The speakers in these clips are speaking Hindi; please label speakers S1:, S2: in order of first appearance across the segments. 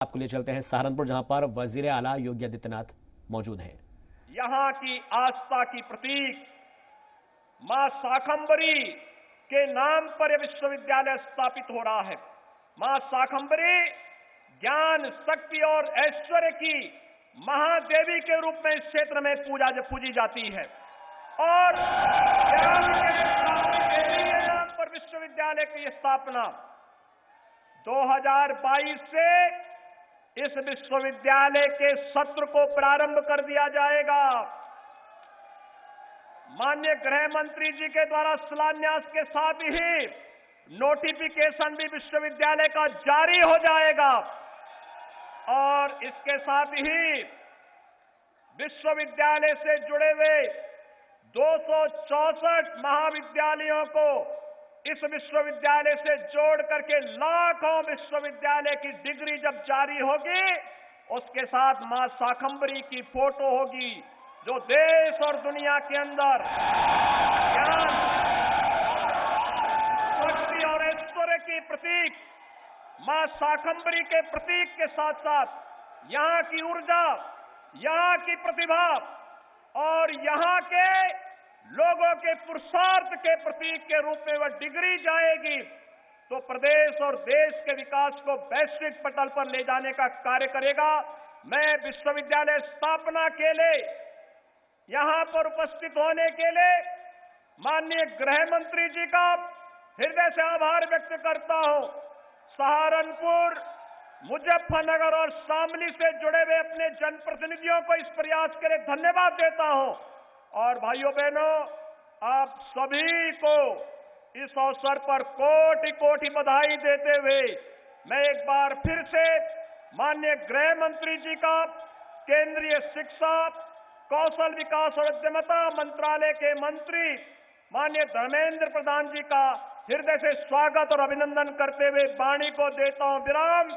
S1: आपको लिए चलते हैं सहारनपुर, जहां पर वजीर आला योगी आदित्यनाथ मौजूद हैं।
S2: यहाँ की आस्था की प्रतीक मां शाकंभरी के नाम पर यह विश्वविद्यालय स्थापित हो रहा है। मां शाकंभरी ज्ञान, शक्ति और ऐश्वर्य की महादेवी के रूप में इस क्षेत्र में पूजी जाती है और ज्ञान के देवी के नाम पर विश्वविद्यालय की स्थापना 2022 से इस विश्वविद्यालय के सत्र को प्रारंभ कर दिया जाएगा। माननीय गृह मंत्री जी के द्वारा शिलान्यास के साथ ही नोटिफिकेशन भी विश्वविद्यालय का जारी हो जाएगा और इसके साथ ही विश्वविद्यालय से जुड़े हुए 264 महाविद्यालयों को इस विश्वविद्यालय से जोड़ करके लाखों विश्वविद्यालय की डिग्री जब जारी होगी, उसके साथ मां शाकंभरी की फोटो होगी, जो देश और दुनिया के अंदर ज्ञान, शक्ति और ऐश्वर्य की प्रतीक मां शाकंभरी के प्रतीक के साथ साथ यहां की ऊर्जा, यहां की प्रतिभा और यहां के लोगों के पुरुषार्थ के प्रतीक के रूप में वह डिग्री जाएगी, तो प्रदेश और देश के विकास को वैश्विक पटल पर ले जाने का कार्य करेगा। मैं विश्वविद्यालय स्थापना के लिए यहां पर उपस्थित होने के लिए माननीय गृह मंत्री जी का हृदय से आभार व्यक्त करता हूं। सहारनपुर, मुजफ्फरनगर और शामली से जुड़े हुए अपने जनप्रतिनिधियों को इस प्रयास के लिए धन्यवाद देता हूं और भाइयों बहनों, आप सभी को इस अवसर पर कोटि कोटि बधाई देते हुए मैं एक बार फिर से माननीय गृह मंत्री जी का, केंद्रीय शिक्षा, कौशल विकास और उद्यमिता मंत्रालय के मंत्री माननीय धर्मेंद्र प्रधान जी का हृदय से स्वागत और अभिनंदन करते हुए वाणी को देता हूं विराम।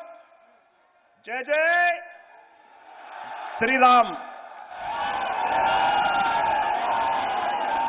S2: जय जय श्री राम।